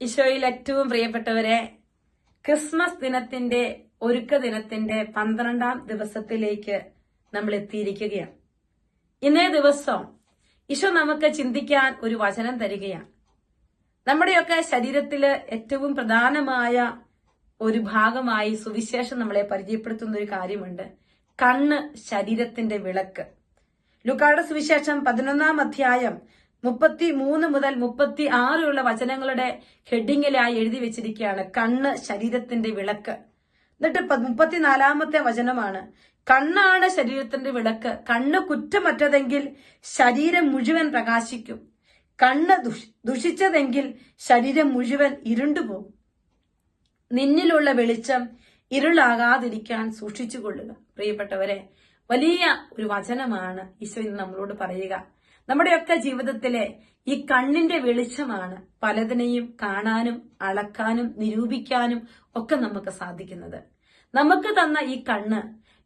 ഈശോയിൽ ഏറ്റവും പ്രിയപ്പെട്ടവരെ, ക്രിസ്മസ് ദിനത്തിന്റെ ഒരുക്ക ദിനത്തിന്റെ 12ാം ദിവസത്തിലേക്ക് നമ്മൾ എത്തിയിരിക്കുകയാണ്. ഇന്നേ ദിവസം ഈശോ നമുക്ക് ചിന്തിക്കാൻ ഒരു വചനം തരികയാണ്. നമ്മുടെയൊക്കെ ശരീരത്തില് ഏറ്റവും പ്രധാനമായ ഒരു ഭാഗമായി സുവിശേഷം നമ്മളെ പരിചയപ്പെടുത്തുന്ന ഒരു കാര്യമുണ്ട്. കണ്ണ് ശരീരത്തിന്റെ വിളക്ക്. ലൂക്കായുടെ സുവിശേഷം 11ാം അധ്യായം 33 മുതൽ 36 ഉള്ള വചനങ്ങളുടെ ഹെഡിങ്ങിലായി എഴുതി വെച്ചിരിക്കുകയാണ് കണ്ണ് ശരീരത്തിന്റെ വിളക്ക്. എന്നിട്ട് 34ാമത്തെ വചനമാണ്, കണ്ണാണ് ശരീരത്തിന്റെ വിളക്ക്. കണ്ണ് കുറ്റമറ്റതെങ്കിൽ ശരീരം മുഴുവൻ പ്രകാശിക്കും. കണ്ണ് ദുഷിച്ചതെങ്കിൽ ശരീരം മുഴുവൻ ഇരുണ്ടുപോകും. നിന്നിലുള്ള വെളിച്ചം ഇരുളാകാതിരിക്കാൻ സൂക്ഷിച്ചുകൊള്ളുക. പ്രിയപ്പെട്ടവരെ, വലിയ ഒരു വചനമാണ് ഈശോ ഇന്ന് നമ്മളോട് പറയുക. നമ്മുടെയൊക്കെ ജീവിതത്തിലെ ഈ കണ്ണിന്റെ വെളിച്ചമാണ് പലതിനെയും കാണാനും അളക്കാനും നിരൂപിക്കാനും ഒക്കെ നമുക്ക് സാധിക്കുന്നത്. നമുക്ക് തന്ന ഈ കണ്ണ്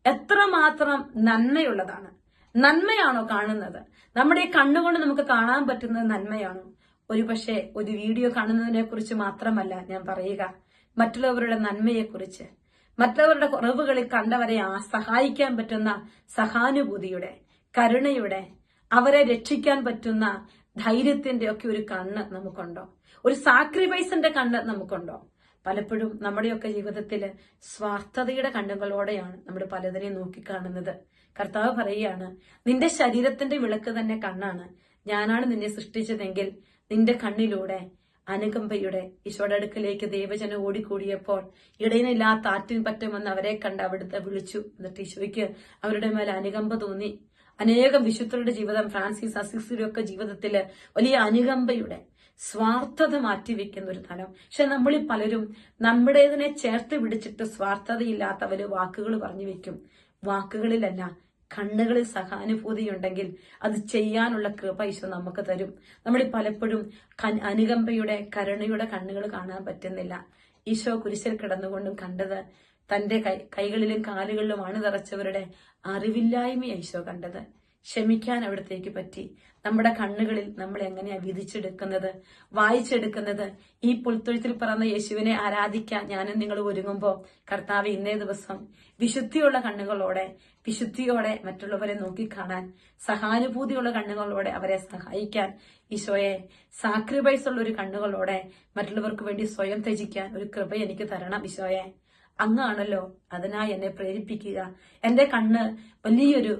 എത്രമാത്രം നന്മയുള്ളതാണ്. നന്മയാണോ കാണുന്നത്? നമ്മുടെ ഈ കണ്ണുകൊണ്ട് നമുക്ക് കാണാൻ പറ്റുന്നത് നന്മയാണോ? ഒരുപക്ഷെ ഒരു വീഡിയോ കാണുന്നതിനെ കുറിച്ച് മാത്രമല്ല ഞാൻ പറയുക, മറ്റുള്ളവരുടെ നന്മയെക്കുറിച്ച്, മറ്റുള്ളവരുടെ കുറവുകളിൽ കണ്ടവരെ സഹായിക്കാൻ പറ്റുന്ന സഹാനുഭൂതിയുടെ, കരുണയുടെ, അവരെ രക്ഷിക്കാൻ പറ്റുന്ന ധൈര്യത്തിന്റെ ഒക്കെ ഒരു കണ്ണ് നമുക്കുണ്ടോ? ഒരു സാക്രിഫൈസിന്റെ കണ്ണ് നമുക്കുണ്ടോ? പലപ്പോഴും നമ്മുടെയൊക്കെ ജീവിതത്തില് സ്വാർത്ഥതയുടെ കണ്ണുകളോടെയാണ് നമ്മൾ പലതിനെയും നോക്കിക്കാണുന്നത്. കർത്താവ് പറയുകയാണ്, നിന്റെ ശരീരത്തിന്റെ വിളക്ക് തന്നെ കണ്ണാണ്. ഞാനാണ് നിന്നെ സൃഷ്ടിച്ചതെങ്കിൽ നിന്റെ കണ്ണിലൂടെ അനുകമ്പയുടെ ഈശോയുടെ അടുക്കലേക്ക് ദൈവജനം ഓടിക്കൂടിയപ്പോൾ ഇടയിനില്ലാത്ത ആറ്റിൻ പറ്റുമെന്ന് അവരെ കണ്ട് അവിടുത്തെ വിളിച്ചു. എന്നിട്ട് ഈശോയ്ക്ക് അവരുടെ മേലെ അനുകമ്പ തോന്നി. അനേകം വിശുദ്ധരുടെ ജീവിതം, ഫ്രാൻസിസ് അസിസിയുടെ ഒക്കെ ജീവിതത്തില് വലിയ അനുകമ്പയുടെ, സ്വാർത്ഥത മാറ്റിവെക്കുന്ന ഒരു തലം. പക്ഷെ നമ്മളിൽ പലരും നമ്മുടേതിനെ ചേർത്ത് പിടിച്ചിട്ട് സ്വാർത്ഥതയില്ലാത്ത വലിയ വാക്കുകൾ പറഞ്ഞു വെക്കും. വാക്കുകളിലല്ല, കണ്ണുകളിൽ സഹാനുഭൂതി ഉണ്ടെങ്കിൽ അത് ചെയ്യാനുള്ള കൃപ ഈശോ നമുക്ക് തരും. നമ്മൾ പലപ്പോഴും അനുകമ്പയുടെ, കരുണയുടെ കണ്ണുകൾ കാണാൻ പറ്റുന്നില്ല. ഈശോ കുരിശിൽ കിടന്നുകൊണ്ടും കണ്ടത് തന്റെ കൈകളിലും കാലുകളിലും അണിതറച്ചവരുടെ അറിവില്ലായ്മ ഈശോ കണ്ടത്. ക്ഷമിക്കാൻ അവിടത്തേക്ക് പറ്റി. നമ്മുടെ കണ്ണുകളിൽ നമ്മൾ എങ്ങനെയാ വിധിച്ചെടുക്കുന്നത്, വായിച്ചെടുക്കുന്നത്? ഈ പുൽത്തൊഴുത്തിൽ പറന്ന യേശുവിനെ ആരാധിക്കാൻ ഞാനും നിങ്ങൾ ഒരുങ്ങുമ്പോൾ കർത്താവ് ഇന്നേ ദിവസം വിശുദ്ധിയുള്ള കണ്ണുകളോടെ, വിശുദ്ധിയോടെ മറ്റുള്ളവരെ നോക്കിക്കാണാൻ, സഹാനുഭൂതിയുള്ള കണ്ണുകളോടെ അവരെ സഹായിക്കാൻ, ഈശോയെ സാക്രിഫൈസ് ഉള്ള ഒരു കണ്ണുകളോടെ മറ്റുള്ളവർക്ക് വേണ്ടി സ്വയം ത്യജിക്കാൻ ഒരു കൃപ എനിക്ക് തരണം ഈശോയെ. അങ്ങാണല്ലോ അതിനായി എന്നെ പ്രേരിപ്പിക്കുക. എന്റെ കണ്ണ് വലിയൊരു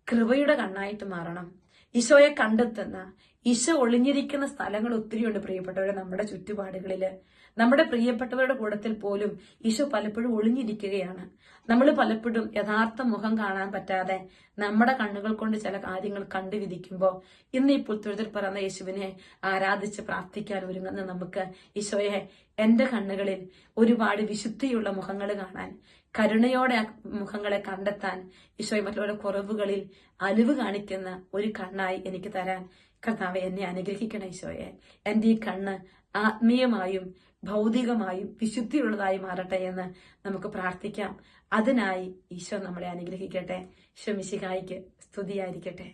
കൃപയുടെ കണ്ണായിട്ട് മാറണം. ഈശോയെ കണ്ടെത്തുന്ന, ഈശോ ഒളിഞ്ഞിരിക്കുന്ന സ്ഥലങ്ങൾ ഒത്തിരിയുണ്ട് പ്രിയപ്പെട്ടവരെ നമ്മുടെ ചുറ്റുപാടുകളില്. നമ്മുടെ പ്രിയപ്പെട്ടവരുടെ കൂട്ടത്തിൽ പോലും ഈശോ പലപ്പോഴും ഒളിഞ്ഞിരിക്കുകയാണ്. നമ്മൾ പലപ്പോഴും യഥാർത്ഥ മുഖം കാണാൻ പറ്റാതെ നമ്മുടെ കണ്ണുകൾ കൊണ്ട് ചില കാര്യങ്ങൾ കണ്ടുവിധിക്കുമ്പോൾ ഇന്ന് ഈ പുൽത്തൊഴുത്തിൽ പറയുന്ന യേശുവിനെ ആരാധിച്ച് പ്രാർത്ഥിക്കാൻ ഒരുങ്ങുന്ന നമുക്ക്, ഈശോയെ എന്റെ കണ്ണുകളിൽ ഒരുപാട് വിശുദ്ധിയുള്ള മുഖങ്ങൾ കാണാൻ, കരുണയോടെ മുഖങ്ങളെ കണ്ടെത്താൻ, ഈശോയെ മറ്റുള്ളവരുടെ കുറവുകളിൽ അലിവ് കാണിക്കുന്ന ഒരു കണ്ണായി എനിക്ക് തരാൻ കർത്താവെ എന്നെ അനുഗ്രഹിക്കണം ഈശോയെ. എന്റെ ഈ കണ്ണ് ആത്മീയമായും ഭൗതികമായും വിശുദ്ധിയുള്ളതായി മാറട്ടെ എന്ന് നമുക്ക് പ്രാർത്ഥിക്കാം. അതിനായി ഈശോ നമ്മളെ അനുഗ്രഹിക്കട്ടെ. ഈശോ മിശിഹായിക്ക് സ്തുതിയായിരിക്കട്ടെ.